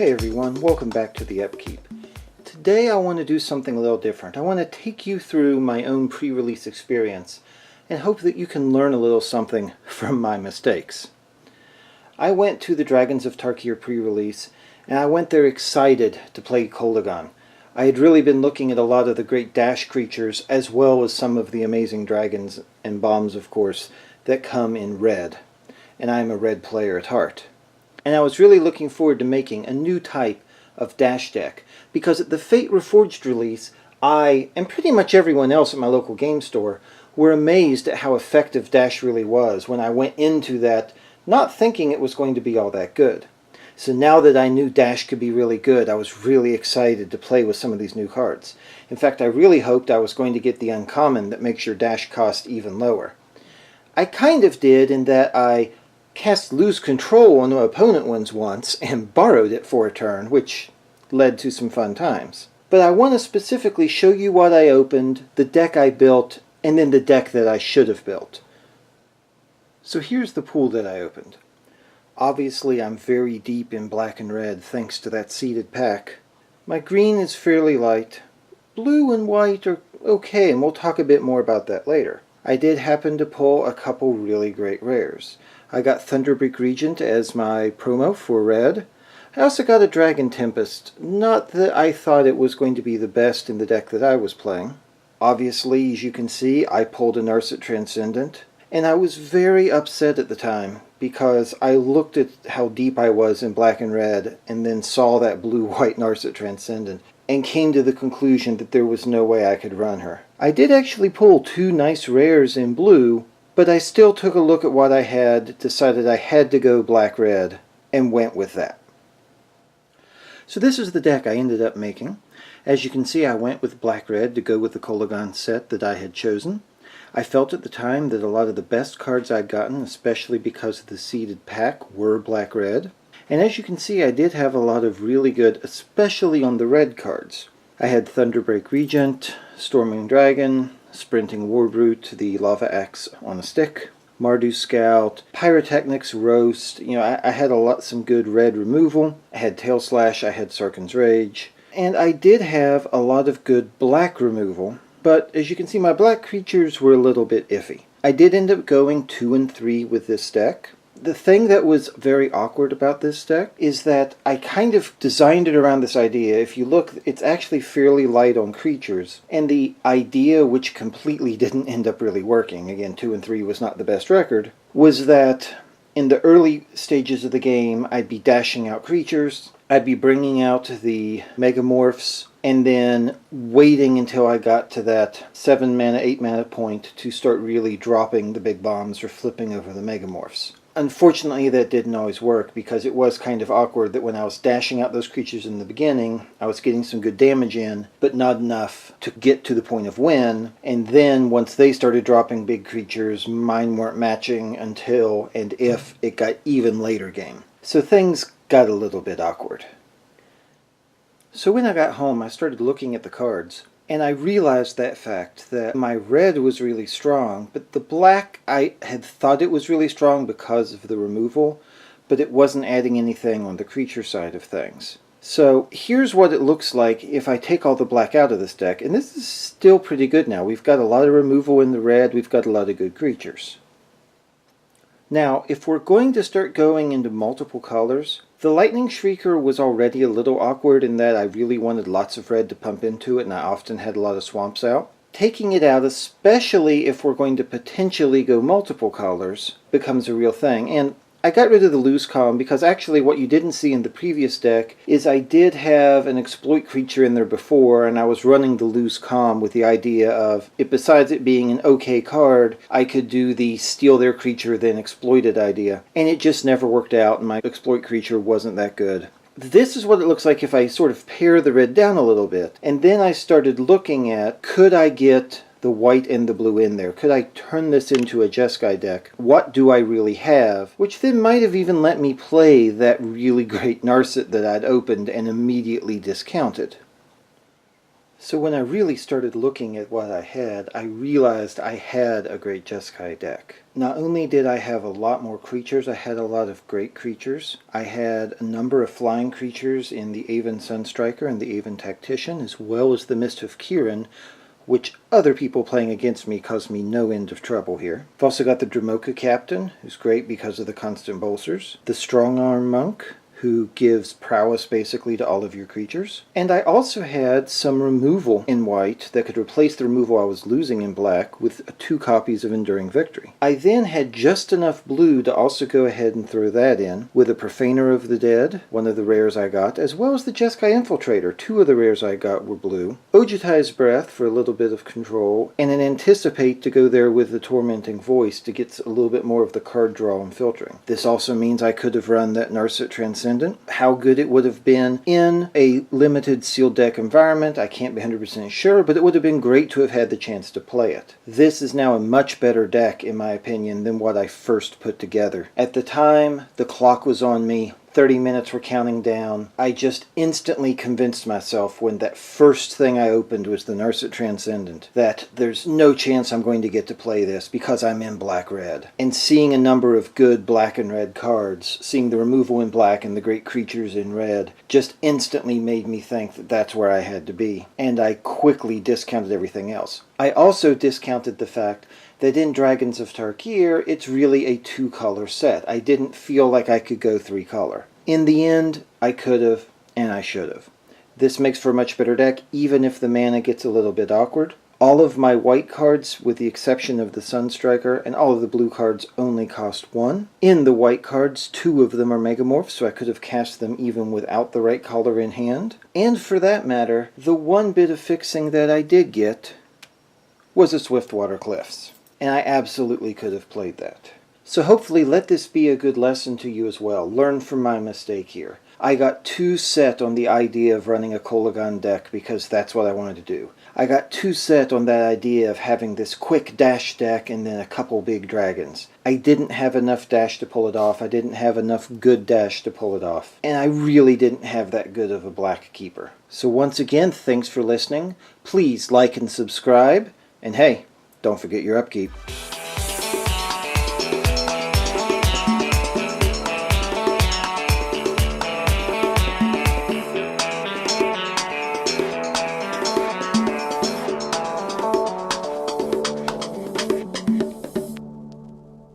Hey everyone, welcome back to the Upkeep. Today I want to do something a little different. I want to take you through my own pre-release experience and hope that you can learn a little something from my mistakes. I went to the Dragons of Tarkir pre-release and I went there excited to play Kolaghan. I had really been looking at a lot of the great dash creatures as well as some of the amazing dragons and bombs, of course, that come in red. And I am a red player at heart. And I was really looking forward to making a new type of dash deck, because at the Fate Reforged release, I, and pretty much everyone else at my local game store, were amazed at how effective dash really was when I went into that not thinking it was going to be all that good. So now that I knew dash could be really good, I was really excited to play with some of these new cards. In fact, I really hoped I was going to get the uncommon that makes your dash cost even lower. I kind of did, in that I cast Lose Control on the opponent ones once and borrowed it for a turn, which led to some fun times. But I want to specifically show you what I opened, the deck I built, and then the deck that I should have built. So here's the pool that I opened. Obviously I'm very deep in black and red thanks to that seeded pack. My green is fairly light. Blue and white are okay, and we'll talk a bit more about that later. I did happen to pull a couple really great rares. I got Thunderbreak Regent as my promo for red. I also got a Dragon Tempest. Not that I thought it was going to be the best in the deck that I was playing. Obviously, as you can see, I pulled a Narset Transcendent. And I was very upset at the time, because I looked at how deep I was in black and red, and then saw that blue-white Narset Transcendent, and came to the conclusion that there was no way I could run her. I did actually pull two nice rares in blue, but I still took a look at what I had, decided I had to go black-red, and went with that. So this is the deck I ended up making. As you can see, I went with black-red to go with the Kolaghan set that I had chosen. I felt at the time that a lot of the best cards I'd gotten, especially because of the seeded pack, were black-red. And as you can see, I did have a lot of really good, especially on the red cards. I had Thunderbreak Regent, Storming Dragon, Sprinting Warbrute, the Lava Axe on a stick, Mardu Scout, Pyrotechnics Roast. I had some good red removal. I had Tail Slash, I had Sarkhan's Rage. And I did have a lot of good black removal. But as you can see, my black creatures were a little bit iffy. I did end up going 2 and 3 with this deck. The thing that was very awkward about this deck is that I kind of designed it around this idea. If you look, it's actually fairly light on creatures. And the idea, which completely didn't end up really working, again 2 and 3 was not the best record, was that in the early stages of the game I'd be dashing out creatures, I'd be bringing out the Megamorphs, and then waiting until I got to that 7 mana, 8 mana point to start really dropping the big bombs or flipping over the Megamorphs. Unfortunately, that didn't always work, because it was kind of awkward that when I was dashing out those creatures in the beginning, I was getting some good damage in, but not enough to get to the point of win. And then once they started dropping big creatures, mine weren't matching until and if it got even later game. So things got a little bit awkward. So when I got home, I started looking at the cards. And I realized that fact, that my red was really strong, but the black, I had thought it was really strong because of the removal, but it wasn't adding anything on the creature side of things. So here's what it looks like if I take all the black out of this deck, and this is still pretty good now. We've got a lot of removal in the red, we've got a lot of good creatures. Now, if we're going to start going into multiple colors, the Lightning Shrieker was already a little awkward in that I really wanted lots of red to pump into it, and I often had a lot of swamps out. Taking it out, especially if we're going to potentially go multiple colors, becomes a real thing. And I got rid of the Lose Column because actually what you didn't see in the previous deck is I did have an exploit creature in there before, and I was running the Lose Column with the idea of, besides it being an okay card, I could do the steal their creature then exploit it idea. And it just never worked out, and my exploit creature wasn't that good. This is what it looks like if I sort of pare the red down a little bit. And then I started looking at, could I get the white and the blue in there? Could I turn this into a Jeskai deck? What do I really have? Which then might have even let me play that really great Narset that I'd opened and immediately discounted. So when I really started looking at what I had, I realized I had a great Jeskai deck. Not only did I have a lot more creatures, I had a lot of great creatures. I had a number of flying creatures in the Aven Sunstriker and the Aven Tactician, as well as the Mist of Kirin, which other people playing against me caused me no end of trouble here. I've also got the Dramoka Captain, who's great because of the constant bolsters. The Strong Arm Monk, who gives prowess basically to all of your creatures. And I also had some removal in white that could replace the removal I was losing in black with 2 copies of Enduring Victory. I then had just enough blue to also go ahead and throw that in with a Profaner of the Dead, one of the rares I got, as well as the Jeskai Infiltrator. 2 of the rares I got were blue. Ojutai's Breath for a little bit of control, and an Anticipate to go there with the Tormenting Voice to get a little bit more of the card draw and filtering. This also means I could have run that Narset Transcendent. How good it would have been in a limited sealed deck environment, I can't be 100% sure, but it would have been great to have had the chance to play it. This is now a much better deck, in my opinion, than what I first put together. At the time, the clock was on me. 30 minutes were counting down. I just instantly convinced myself when that first thing I opened was the Narset Transcendent that there's no chance I'm going to get to play this because I'm in black-red. And seeing a number of good black and red cards, seeing the removal in black and the great creatures in red, just instantly made me think that that's where I had to be. And I quickly discounted everything else. I also discounted the fact that in Dragons of Tarkir, it's really a 2-color set. I didn't feel like I could go 3-color. In the end, I could have, and I should have. This makes for a much better deck, even if the mana gets a little bit awkward. All of my white cards, with the exception of the Sunstriker, and all of the blue cards only cost 1. In the white cards, 2 of them are Megamorphs, so I could have cast them even without the right color in hand. And for that matter, the one bit of fixing that I did get was a Swiftwater Cliffs. And I absolutely could have played that. So hopefully let this be a good lesson to you as well. Learn from my mistake here. I got too set on the idea of running a Kolaghan deck because that's what I wanted to do. I got too set on that idea of having this quick dash deck and then a couple big dragons. I didn't have enough dash to pull it off. I didn't have enough good dash to pull it off. And I really didn't have that good of a black keeper. So once again, thanks for listening. Please like and subscribe. And hey, don't forget your upkeep.